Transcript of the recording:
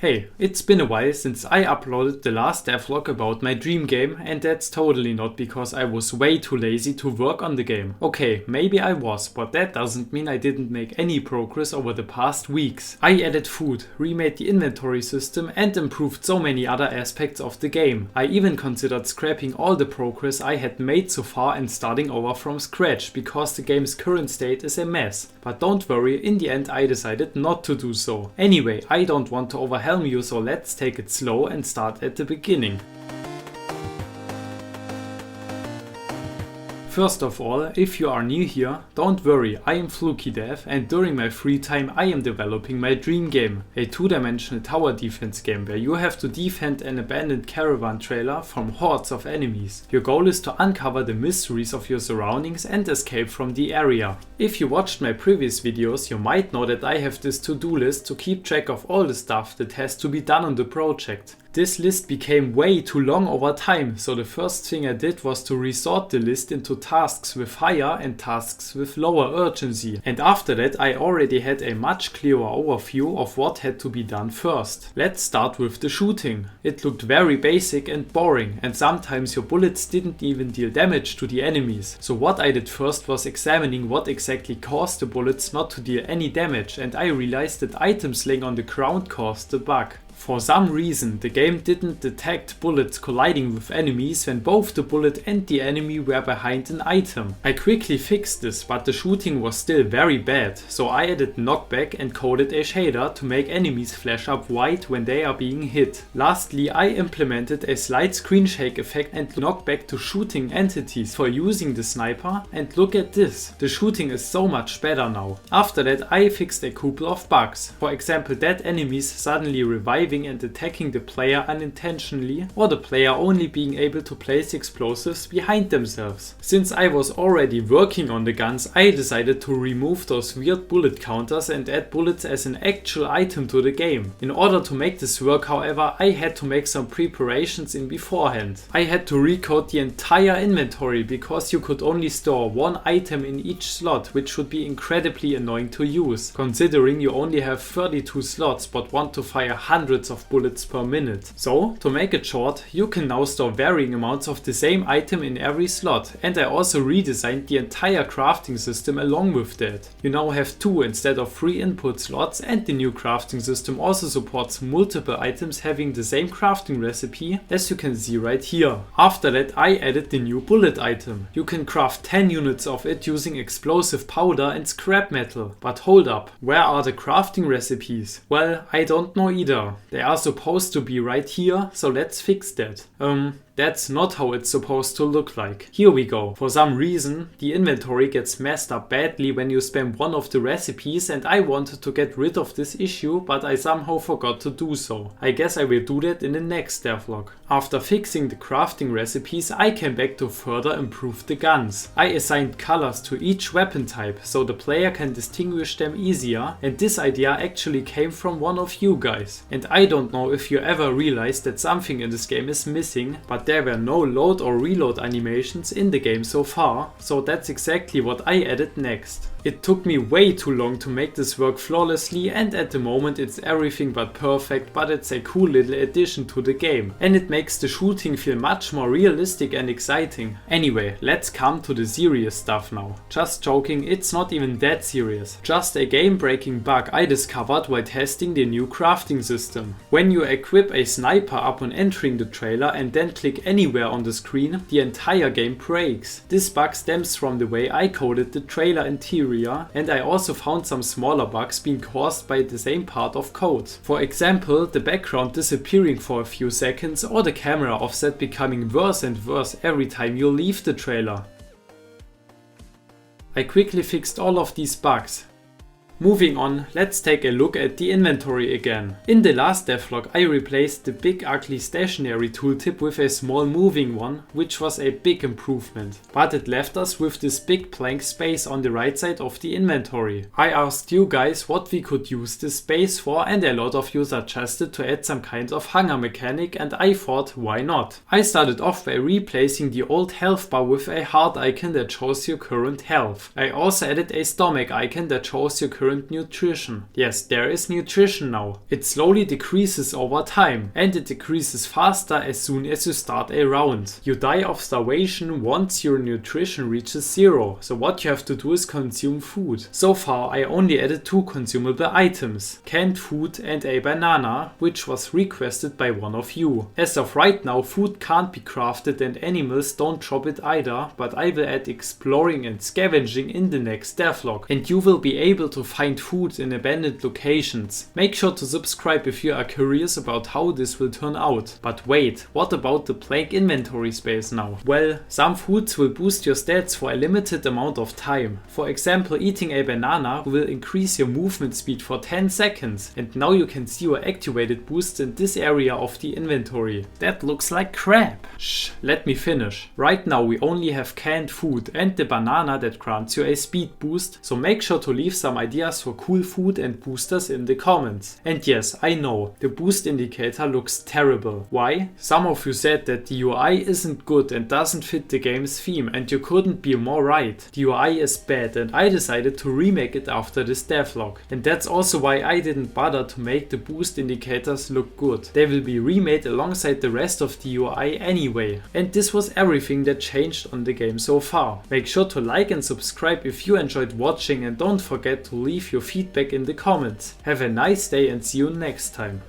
Hey, it's been a while since I uploaded the last devlog about my dream game, and that's totally not because I was way too lazy to work on the game. Okay, maybe I was, but that doesn't mean I didn't make any progress over the past weeks. I added food, remade the inventory system, and improved so many other aspects of the game. I even considered scrapping all the progress I had made so far and starting over from scratch, because the game's current state is a mess. But don't worry, in the end I decided not to do so. Anyway, I don't want to overhelm you, so let's take it slow and start at the beginning. First of all, if you are new here, don't worry, I am flukydev, and during my free time I am developing my dream game, a two-dimensional tower defense game where you have to defend an abandoned caravan trailer from hordes of enemies. Your goal is to uncover the mysteries of your surroundings and escape from the area. If you watched my previous videos, you might know that I have this to-do list to keep track of all the stuff that has to be done on the project. This list became way too long over time, so the first thing I did was to resort the list into tasks with higher and tasks with lower urgency. And after that I already had a much clearer overview of what had to be done first. Let's start with the shooting. It looked very basic and boring, and sometimes your bullets didn't even deal damage to the enemies. So what I did first was examining what exactly caused the bullets not to deal any damage, and I realized that items laying on the ground caused the bug. For some reason, the game didn't detect bullets colliding with enemies when both the bullet and the enemy were behind an item. I quickly fixed this, but the shooting was still very bad, so I added knockback and coded a shader to make enemies flash up white when they are being hit. Lastly, I implemented a slight screen shake effect and knockback to shooting entities for using the sniper, and look at this, the shooting is so much better now. After that I fixed a couple of bugs, for example dead enemies suddenly reviving and attacking the player unintentionally, or the player only being able to place explosives behind themselves. Since I was already working on the guns, I decided to remove those weird bullet counters and add bullets as an actual item to the game. In order to make this work, however, I had to make some preparations in beforehand. I had to recode the entire inventory because you could only store one item in each slot, which would be incredibly annoying to use, considering you only have 32 slots but want to fire hundreds of bullets per minute. So, to make it short, you can now store varying amounts of the same item in every slot, and I also redesigned the entire crafting system along with that. You now have 2 instead of 3 input slots, and the new crafting system also supports multiple items having the same crafting recipe, as you can see right here. After that I added the new bullet item. You can craft 10 units of it using explosive powder and scrap metal. But hold up, where are the crafting recipes? Well, I don't know either. They are supposed to be right here, so let's fix that. That's not how it's supposed to look like. Here we go. For some reason, the inventory gets messed up badly when you spam one of the recipes, and I wanted to get rid of this issue, but I somehow forgot to do so. I guess I will do that in the next devlog. After fixing the crafting recipes, I came back to further improve the guns. I assigned colors to each weapon type, so the player can distinguish them easier, and this idea actually came from one of you guys. And I don't know if you ever realized that something in this game is missing, but there were no load or reload animations in the game so far, so that's exactly what I added next. It took me way too long to make this work flawlessly, and at the moment it's everything but perfect, but it's a cool little addition to the game. And it makes the shooting feel much more realistic and exciting. Anyway, let's come to the serious stuff now. Just joking, it's not even that serious. Just a game-breaking bug I discovered while testing the new crafting system. When you equip a sniper upon entering the trailer and then click anywhere on the screen, the entire game breaks. This bug stems from the way I coded the trailer interior, and I also found some smaller bugs being caused by the same part of code. For example, the background disappearing for a few seconds, or the camera offset becoming worse and worse every time you leave the trailer. I quickly fixed all of these bugs. Moving on, let's take a look at the inventory again. In the last devlog I replaced the big ugly stationary tooltip with a small moving one, which was a big improvement. But it left us with this big blank space on the right side of the inventory. I asked you guys what we could use this space for, and a lot of you suggested to add some kind of hunger mechanic, and I thought, why not? I started off by replacing the old health bar with a heart icon that shows your current health. I also added a stomach icon that shows your current current nutrition. Yes, there is nutrition now. It slowly decreases over time, and it decreases faster as soon as you start a round. You die of starvation once your nutrition reaches 0, so what you have to do is consume food. So far I only added 2 consumable items, canned food and a banana, which was requested by one of you. As of right now, food can't be crafted and animals don't drop it either, but I will add exploring and scavenging in the next devlog, and you will be able to find food in abandoned locations. Make sure to subscribe if you are curious about how this will turn out. But wait, what about the blank inventory space now? Well, some foods will boost your stats for a limited amount of time. For example, eating a banana will increase your movement speed for 10 seconds, and now you can see your activated boosts in this area of the inventory. That looks like crap. Shh, let me finish. Right now we only have canned food and the banana that grants you a speed boost, so make sure to leave some ideas for cool food and boosters in the comments. And yes, I know, the boost indicator looks terrible. Why? Some of you said that the UI isn't good and doesn't fit the game's theme, and you couldn't be more right. The UI is bad and I decided to remake it after this devlog. And that's also why I didn't bother to make the boost indicators look good. They will be remade alongside the rest of the UI anyway. And this was everything that changed on the game so far. Make sure to like and subscribe if you enjoyed watching, and don't forget to leave your feedback in the comments. Have a nice day and see you next time.